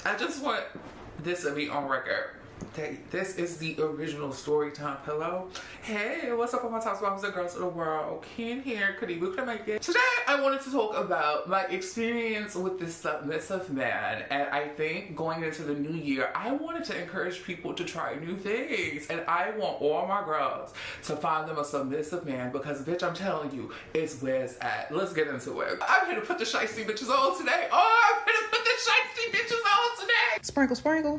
I just want this to be on record. This is the original Storytime pillow. Hey, what's up, all my top moms and girls of the world? Ken here, could make it. Today, I wanted to talk about my experience with this submissive man, and I think going into the new year, I wanted to encourage people to try new things, and I want all my girls to find them a submissive man because, bitch, I'm telling you, it's where it's at. Let's get into it. I'm here to put the shiesty bitches on today. Oh, I'm here to put the shiesty bitches on today. Sprinkle, sprinkle.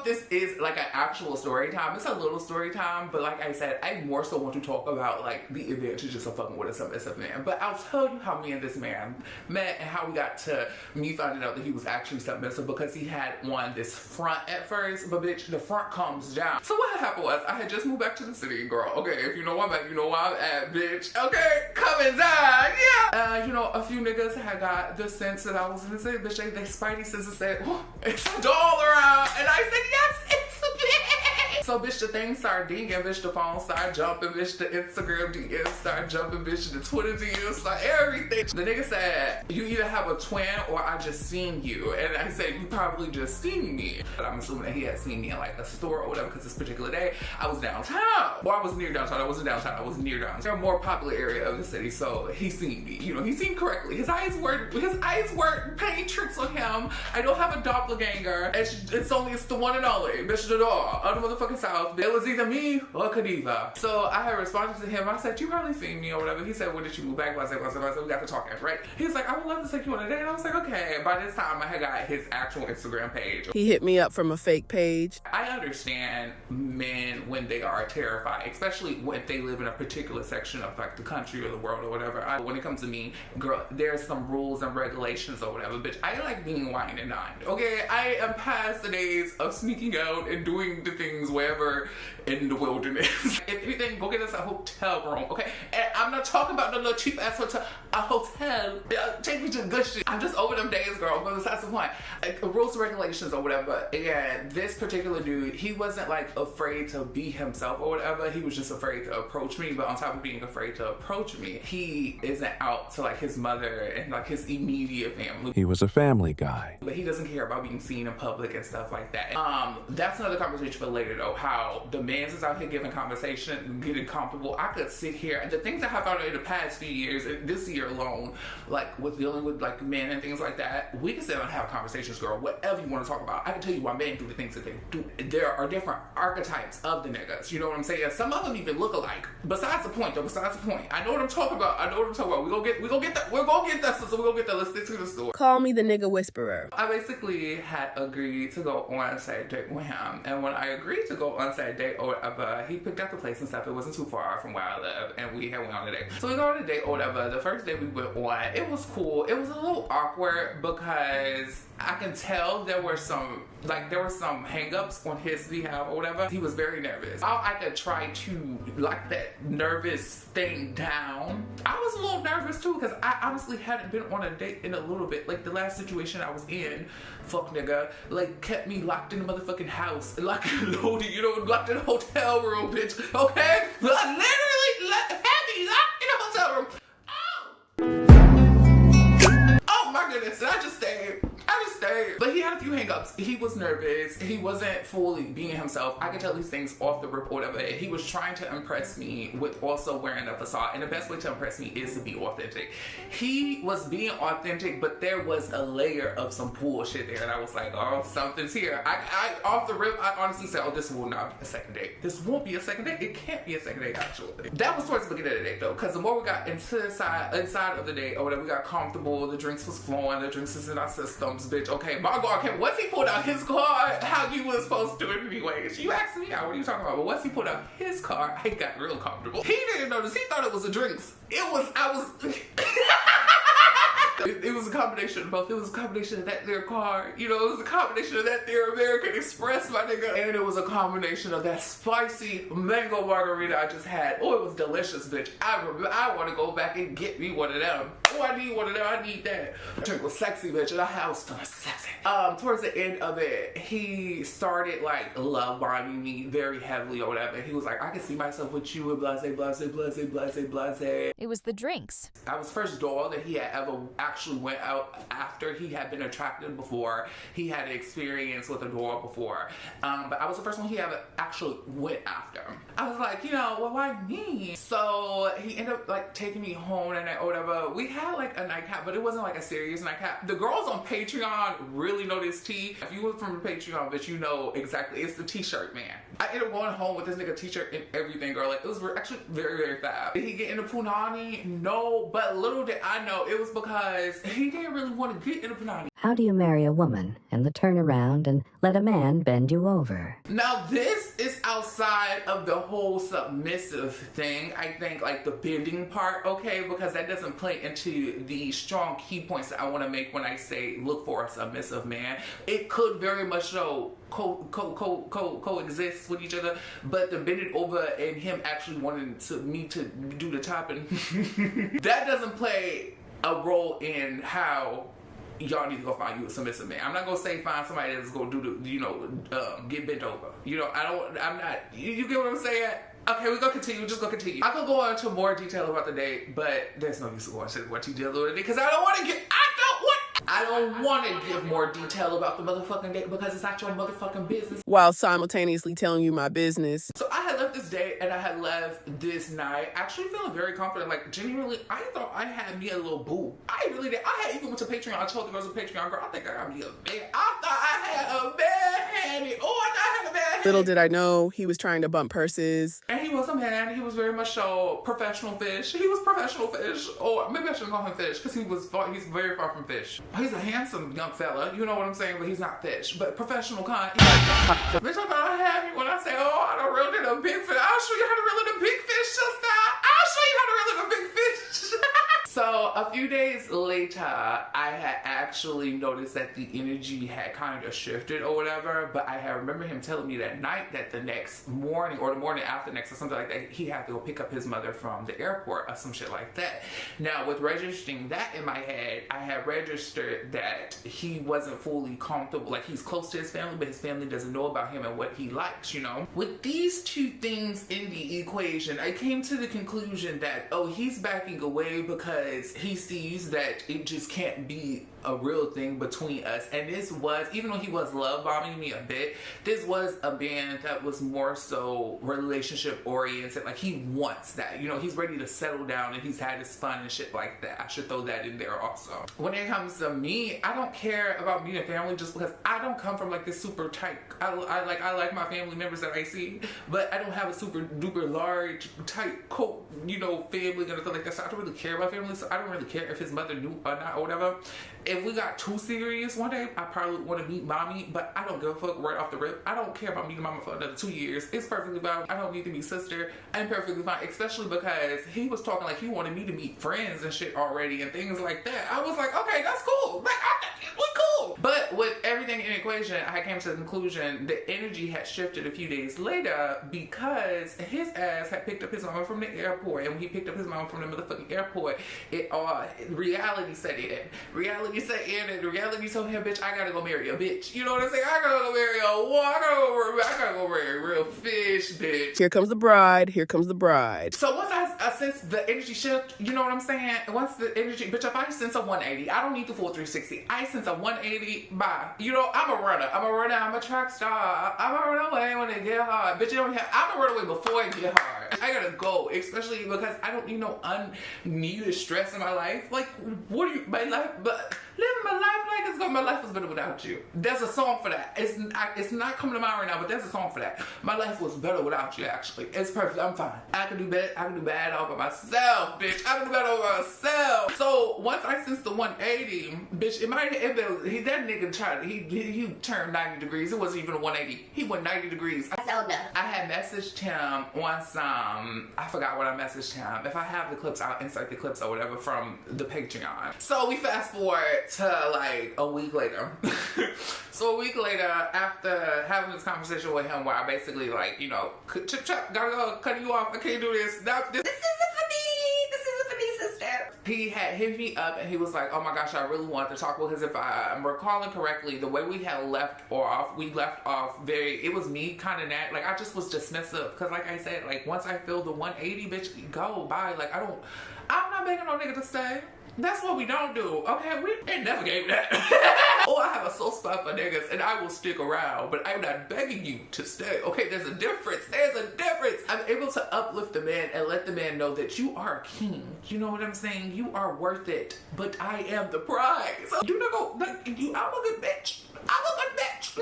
This is like an actual story time. It's a little story time, but like I said, I more so want to talk about like the advantages of fucking with a submissive man. But I'll tell you how me and this man met and how we got to me finding out that he was actually submissive, because he had on this front at first, but bitch, the front comes down. So what had happened was I had just moved back to the city, girl. Okay, if you know where I'm at, you know where I'm at, bitch. Okay, coming down, yeah. You know, a few niggas had got the sense that I was in the city, bitch. They spidey senses said, oh, it's a doll around, and I said, yes, it's a bitch. So bitch, the thing started dinging, bitch, the phone started jumping, bitch, the Instagram DMs started jumping, bitch, the Twitter DMs started everything. The nigga said, you either have a twin or I just seen you. And I said, you probably just seen me. But I'm assuming that he had seen me in like a store or whatever, because this particular day I was downtown. Well, I was near downtown. I wasn't downtown. I was near downtown. They're a more popular area of the city, so he seen me. You know, he seen correctly. His eyes weren't playing tricks on him. I don't have a doppelganger. It's the one and only, bitch, the doll of the motherfucking South. It was either me or Kadiva. So I had responded to him. I said, you probably seen me or whatever. He said, when did you move back? I said, we got to talking, right? He's like, I would love to take you on a date. And I was like, okay. By this time, I had got his actual Instagram page. He hit me up from a fake page. I understand men when they are terrified, especially when they live in a particular section of like the country or the world or whatever. When it comes to me, girl, there's some rules and regulations or whatever, bitch. I like being wined and dined, okay? I am past the days of sneaking out and doing the things wherever in the wilderness. If anything, go get us a hotel room, okay? And I'm not talking about the little cheap ass hotel, a hotel. Take me to the good shit. I'm just over them days, girl, but that's the point. Like, rules and regulations or whatever. And this particular dude, he wasn't like afraid to be himself or whatever. He was just afraid to approach me. But on top of being afraid to approach me, he isn't out to like his mother and like his immediate family. He was a family guy. But he doesn't care about being seen in public and stuff like that. That's another conversation for later though, how the man's is out here giving conversation, getting comfortable. I could sit here, and the things I have found out in the past few years, this year alone, like with dealing with like men and things like that, we can sit down and have conversations, girl, whatever you want to talk about. I can tell you why men do the things that they do. There are different archetypes of the niggas, you know what I'm saying? Some of them even look alike. Besides the point though, I know what I'm talking about. We're gonna get that, so we're gonna get that. Let's stick to the story. Call me the nigga whisperer. I basically had agreed to go on a Saturday date with him, and when I agreed to go on a Saturday date or whatever, he picked out the place and stuff. It wasn't too far from where I live, and we had went on a date. So we go on a date or whatever. The first day we went on, it was cool. It was a little awkward because I can tell there were some hang-ups on his behalf or whatever. He was very nervous. I could try to lock that nervous thing down. I was a little nervous too because I honestly hadn't been on a date in a little bit. Like the last situation I was in, fuck nigga, like kept me locked in the motherfucking house, locked in the hotel room, bitch. Okay, literally had me locked in a hotel room. Oh my goodness, and I just stayed. But he had a few hang-ups. He was nervous. He wasn't fully being himself. I could tell these things off the rip or whatever. He was trying to impress me with also wearing a facade. And the best way to impress me is to be authentic. He was being authentic, but there was a layer of some bullshit there. And I was like, oh, something's here. I off the rip, I honestly said, oh, this will not be a second date. This won't be a second date. It can't be a second date, actually. That was towards the beginning of the date, though. Because the more we got inside of the date or whatever, we got comfortable. The drinks was flowing. The drinks is in our systems, bitch. Okay, my God, okay, once he pulled out his card, how you was supposed to do it anyway? You asked me out, what are you talking about? But once he pulled out his card, I got real comfortable. He didn't notice, he thought it was a drinks. It was combination of both. It was a combination of that their car, you know, it was a combination of that their American Express, my nigga, and it was a combination of that spicy mango margarita I just had. Oh, it was delicious, bitch. I want to go back and get me one of them. Oh, I need one of them. I need that. The drink was sexy, bitch, and the house was sexy. Towards the end of it, he started like love bombing me very heavily or whatever. He was like, I can see myself with you, and blase, blase, blase, blase, blase. It was the drinks. I was first doll that he had ever actually went out after. He had been attracted before. He had experience with a doll before. But I was the first one he ever actually went after. I was like, you know, well, why me? So he ended up like taking me home and or whatever. We had like a nightcap, but it wasn't like a serious nightcap. The girls on Patreon really know this tea. If you were from Patreon, bitch, you know exactly. It's the t-shirt man. I ended up going home with this nigga t-shirt and everything, girl. Like, it was actually very, very fab. Did he get into punani? No, but little did I know it was because he didn't really want to get into punani. How do you marry a woman and then turn around and let a man bend you over? Now, this is outside of the whole submissive thing. I think, like, the bending part, okay, because that doesn't play into the strong key points that I want to make when I say look for a submissive man. It could very much so coexist with each other, but the bending over and him actually wanting me to do the topping, that doesn't play a role in how y'all need to go find you a submissive man. I'm not gonna say find somebody that's gonna do the, you know, get bent over. You know, I'm not, you get what I'm saying? Okay, we're gonna continue, just gonna continue. I could go into more detail about the date, but there's no use to go into what detail about the date, because I don't want to give more detail about the motherfucking date because it's not your motherfucking business. While simultaneously telling you my business. So I had left this day and I had left this night actually feeling very confident. Like, genuinely, I thought I had me a little boo. I really did. I had even went to Patreon. I told the girls on Patreon, girl, I think I got me a bed. I thought I had a bad handy. Oh, I thought I had a bad handy. Little did I know he was trying to bump purses. And he was a man. He was very much so professional fish. He was professional fish. Or maybe I shouldn't call him fish because he's very far from fish. He's a handsome young fella, you know what I'm saying, but he's not fish. But professional kind. Bitch, I thought I had me when I say, oh, I done reeled in a big fish. I'll show you how to reel in a big fish, sister. I'll show you how to reel in a big fish. So a few days later, I had actually noticed that the energy had kind of shifted or whatever, but I had remember him telling me that night that the next morning or the morning after next or something like that, he had to go pick up his mother from the airport or some shit like that. Now, with registering that in my head, I had registered that he wasn't fully comfortable, like he's close to his family, but his family doesn't know about him and what he likes, you know? With these two things in the equation, I came to the conclusion that, oh, he's backing away because he sees that it just can't be a real thing between us. And this was, even though he was love bombing me a bit, this was a band that was more so relationship oriented. Like, he wants that, you know, he's ready to settle down and he's had his fun and shit like that. I should throw that in there also. When it comes to me, I don't care about being a family just because I don't come from like this super tight, I like my family members that I see, but I don't have a super duper large tight you know, family and stuff like that. So I don't really care about family. So I don't really care if his mother knew or not or whatever. If we got too serious one day, I probably would want to meet mommy, but I don't give a fuck right off the rip. I don't care about meeting mama for another 2 years. It's perfectly fine. I don't need to meet sister. I'm perfectly fine, especially because he was talking like he wanted me to meet friends and shit already and things like that. I was like, okay, that's cool. Like, we cool. But with everything in the equation, I came to the conclusion the energy had shifted a few days later because his ass had picked up his mama from the airport, and when he picked up his mama from the motherfucking airport, reality set in. Reality set in, and reality told him, bitch, I gotta go marry a bitch. You know what I'm saying? I gotta go marry I gotta go marry a real fish, bitch. Here comes the bride. Here comes the bride. So once I sense the energy shift, you know what I'm saying? Once the energy, bitch, if I sense a 180, I don't need the full 360. I sense a 180, bye. You know, I'm a runner. I'm a track star. I'm a run away when it get hard. Bitch, you don't have, I'm a run away before it get hard. I gotta go, especially because I don't need no unneeded stress in my life. Like, what do you, my life, but living my life like it's my life was better without you. There's a song for that. It's not coming to mind right now, but there's a song for that. My life was better without you, actually. It's perfect. I'm fine. I can do bad all by myself, bitch. I can do better all by myself. So once I sensed the 180, bitch, it might have been, that nigga tried, he turned 90 degrees. It wasn't even a 180. He went 90 degrees. So no. I had messaged him on some, I forgot what I messaged him. If I have the clips, I'll insert the clips or whatever from the Patreon. So we fast forward to like a week later. So a week later, after having this conversation with him where I basically like, you know, chip chop, gotta go, cutting you off, I can't do this. This isn't for me. This isn't for me, sister. He had hit me up and he was like, oh my gosh, I really wanted to talk, because if I'm recalling correctly, the way we had left off very, it was me kind of that, like I just was dismissive, because like I said, like once I feel the 180, bitch, go, bye. Like I'm not begging no nigga to stay. That's what we don't do, okay? We ain't never gave that. Oh, I have a soft spot for niggas and I will stick around, but I'm not begging you to stay, okay? There's a difference. There's a difference. I'm able to uplift the man and let the man know that you are a king. You know what I'm saying? You are worth it, but I am the prize. So do not go, like, I'm a good bitch. I'm a good bitch.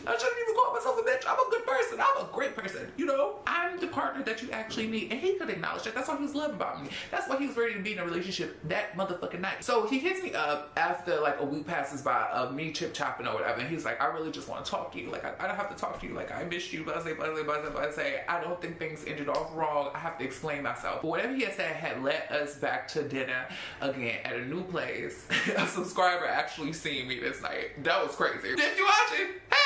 I shouldn't even call myself a bitch. I'm a good person. I'm a great person. You know, I'm the partner that you actually need. And he could acknowledge that. That's what he was loving about me. That's why he was ready to be in a relationship that motherfucking night. So he hits me up after like a week passes by of me chip chopping or whatever. And he's like, I really just want to talk to you. Like, I don't have to talk to you. Like, I missed you. But I say, I don't think things ended off wrong. I have to explain myself. But whatever he had said had led us back to dinner again at a new place. A subscriber actually seen me this night. That was crazy. Did you watch it? Hey!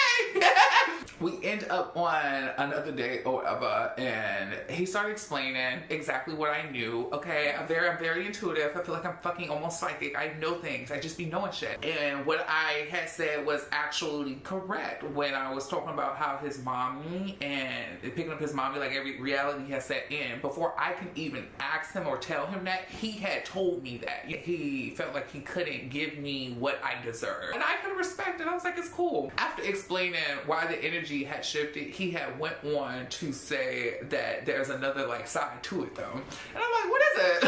We end up on another date or whatever, and he started explaining exactly what I knew. Okay, I'm very intuitive. I feel like I'm fucking almost psychic. I know things. I just be knowing shit. And what I had said was actually correct when I was talking about how his mommy and picking up his mommy, like every reality has set in. Before I can even ask him or tell him that, he had told me that. He felt like he couldn't give me what I deserved. And I could respect it. I was like, it's cool. After explaining why the energy had shifted, he had went on to say that there's another like side to it though. And I'm like, what is it?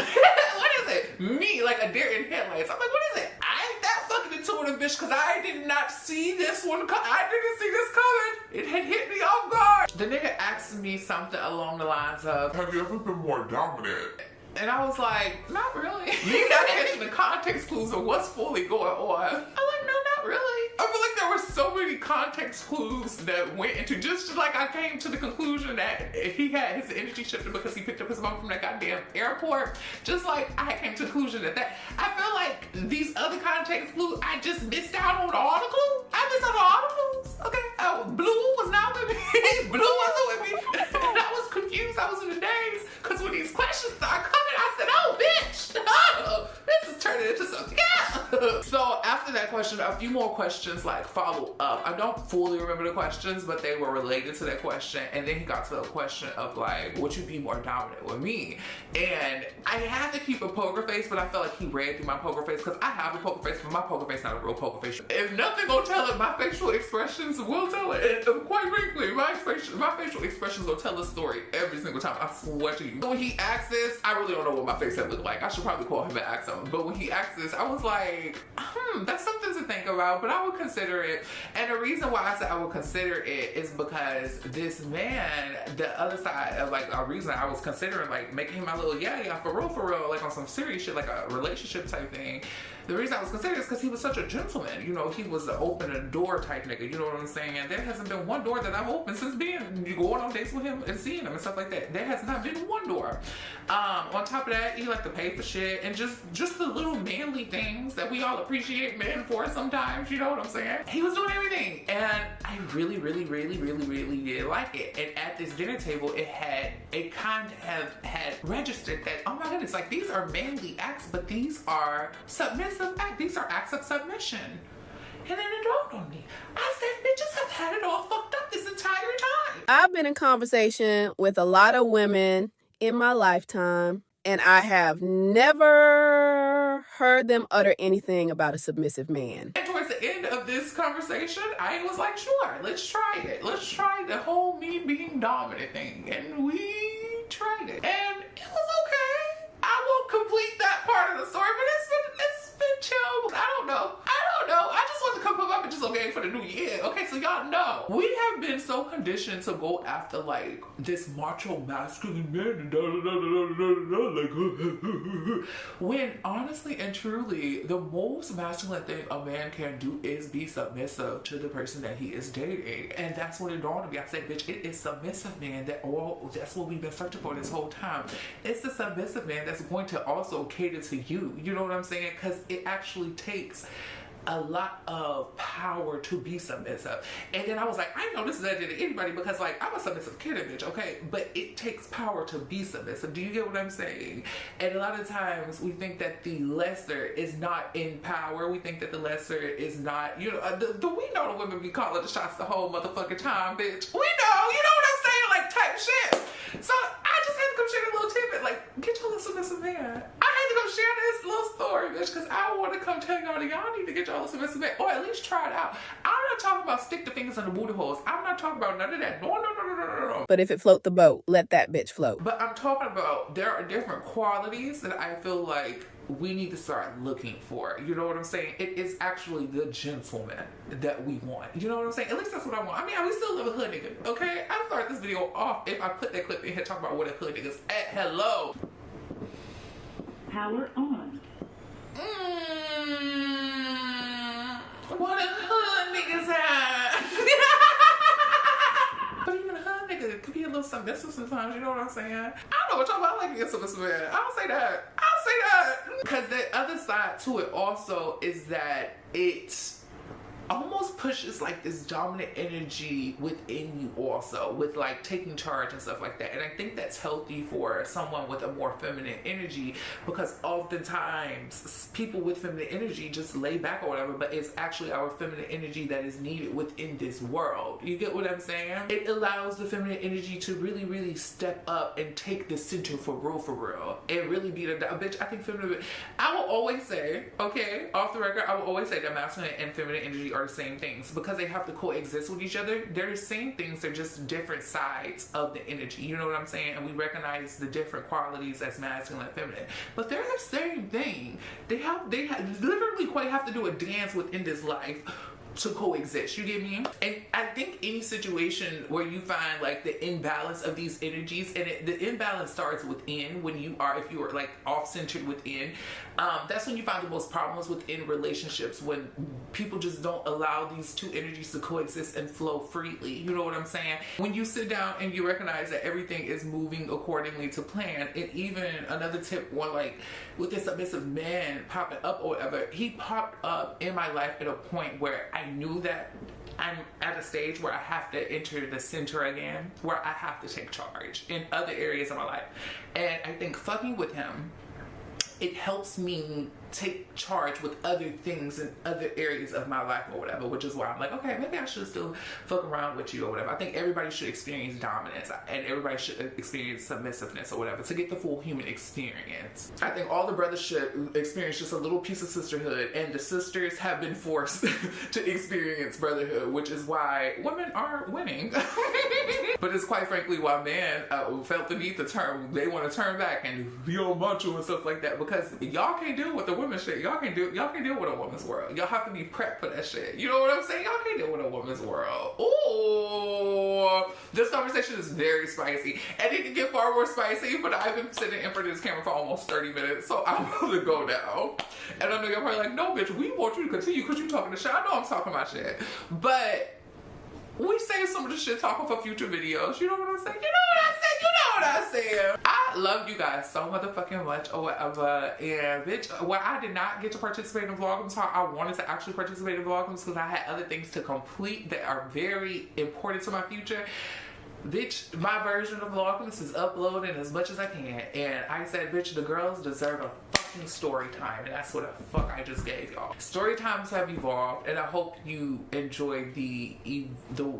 What is it? Me, like a deer in headlights. I'm like, what is it? I ain't that fucking intuitive, bitch, because I did not see this one I didn't see this coming. It had hit me off guard. The nigga asked me something along the lines of, have you ever been more dominant? and I was like, not really. Me not catching the context clues of what's fully going on. I'm like, no, not really. I feel like there were so many context clues that went into, just like I came to the conclusion that he had his energy shifted because he picked up his mom from that goddamn airport. Just like I came to the conclusion that I feel like these other context clues, I just missed out on all the clues. I missed out on all the clues. Okay, Blue was not with me. Blue wasn't with me. And I was confused. I was in the daze because when these questions started coming, I said, oh, bitch, oh, this is turning into something else. So after that question, a few more questions like follow up. I don't fully remember the questions, but they were related to that question. And then he got to the question of like, would you be more dominant with me? And I had to keep a poker face, but I felt like he read through my poker face because I have a poker face, but my poker face not a real poker face. If nothing gonna tell it, my facial expressions will tell it. And quite frankly, my facial expressions will tell a story every single time. I swear to you. So when he asked this, I really don't know what my face had looked like. I should probably call him and ask him. But when he asked this, I was like, that's something to think about, but I would consider it. And the reason why I said I would consider it is because this man, the other side of like a reason I was considering like making him my little yeah, for real, like on some serious shit, like a relationship type thing. The reason I was considering is because he was such a gentleman. You know, he was an open a door type nigga. You know what I'm saying? And there hasn't been one door that I've opened since going on dates with him and seeing him and stuff like that. There has not been one door. On top of that, he liked to pay for shit and just the little manly things that we all appreciate men for sometimes. You know what I'm saying? He was doing everything, and I really did like it. And at this dinner table, it kind of had registered that, oh my goodness, like these are manly acts, but these are submissive acts. These are acts of submission. And then it dawned on me. I said, bitches have had it all fucked up this entire time. I've been in conversation with a lot of women in my lifetime, and I have never heard them utter anything about a submissive man. And towards the end of this conversation, I was like, sure, let's try it. Let's try the whole me being dominant thing. And we tried it. And it was okay. I won't complete that part of the story, but it's been chill. I don't know. I just want to come up with my bitches, okay? game for the new year. Okay, so y'all know. We have been so conditioned to go after like this macho masculine man, like, when honestly and truly, the most masculine thing a man can do is be submissive to the person that he is dating. And that's what it dawned on me. I said, bitch, it is submissive man that's what we've been searching for this whole time. It's the submissive man that's going to also cater to you. You know what I'm saying? Because it actually takes a lot of power to be submissive. And then I was like, I know this is that to anybody because like I'm a submissive kid, bitch, okay? But it takes power to be submissive. Do you get what I'm saying? And a lot of times we think that the lesser is not in power. We think that the lesser is not, you know, we know the women be calling the shots the whole motherfucking time, bitch. We know, you know what I'm saying? Like type shit. So I just had to come share a little tidbit, like, get your little submissive man. I had to come share this little story, bitch, because I want to come tell y'all that y'all need to get y'all a submissive man, or at least try it out. I'm not talking about stick the fingers in the booty holes. I'm not talking about none of that. No. But if it float the boat, let that bitch float. But I'm talking about there are different qualities that I feel like we need to start looking for. You know what I'm saying? It is actually the gentleman that we want. You know what I'm saying? At least that's what I want. I mean, we still live a hood nigga, okay? I start this video off if I put that clip in here talking about what a hood nigga's at. Hello. Power on. What a hood nigga's at. But even a hood nigga could be a little submissive sometimes, you know what I'm saying? I don't know what y'all about, like being submissive man. I don't say that. Because the other side to it also is that it's almost pushes like this dominant energy within you also, with like taking charge and stuff like that. And I think that's healthy for someone with a more feminine energy, because oftentimes people with feminine energy just lay back or whatever, but it's actually our feminine energy that is needed within this world. You get what I'm saying? It allows the feminine energy to really, really step up and take the center for real, and really be the bitch. I think feminine, I will always say, okay, off the record, I will always say that masculine and feminine energy are the same things because they have to coexist with each other. They're the same things, they're just different sides of the energy. You know what I'm saying? And we recognize the different qualities as masculine and feminine, but they're the same thing. They literally quite have to do a dance within this life to coexist. You get me? And I think any situation where you find like the imbalance of these energies, and the imbalance starts within, if you are like off-centered within, that's when you find the most problems within relationships, when people just don't allow these two energies to coexist and flow freely. You know what I'm saying? When you sit down and you recognize that everything is moving accordingly to plan. And even another tip, one like with this submissive man popping up or whatever, he popped up in my life at a point where I knew that I'm at a stage where I have to enter the center again, where I have to take charge in other areas of my life. And I think fucking with him, it helps me take charge with other things in other areas of my life or whatever, which is why I'm like, okay, maybe I should still fuck around with you or whatever. I think everybody should experience dominance and everybody should experience submissiveness or whatever to get the full human experience. I think all the brothers should experience just a little piece of sisterhood, and the sisters have been forced to experience brotherhood, which is why women are winning. But it's quite frankly why men felt the need to they want to turn back and be on macho and stuff like that, because y'all can't deal with the women shit. Y'all can't deal with a woman's world. Y'all have to be prepped for that shit. You know what I'm saying? Y'all can't deal with a woman's world. Ooh, this conversation is very spicy, and it can get far more spicy, but I've been sitting in front of this camera for almost 30 minutes, so I'm gonna go now. And I know you're probably like, no bitch, we want you to continue because you're talking the shit. I know I'm talking my shit, but we save some of the shit talking for future videos. You know what I'm saying? I love you guys so motherfucking much or whatever. And bitch, where I did not get to participate in vlogmas, how I wanted to actually participate in vlogmas because I had other things to complete that are very important to my future. Bitch, my version of vlogmas is uploading as much as I can. And I said, bitch, the girls deserve a fucking story time, and that's what the fuck I just gave y'all. Story times have evolved, and I hope you enjoy the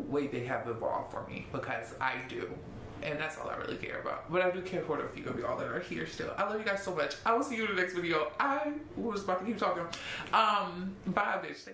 way they have evolved for me, because I do. And that's all I really care about. But I do care for the few of y'all that are here still. I love you guys so much. I will see you in the next video. I was about to keep talking. Bye, bitch.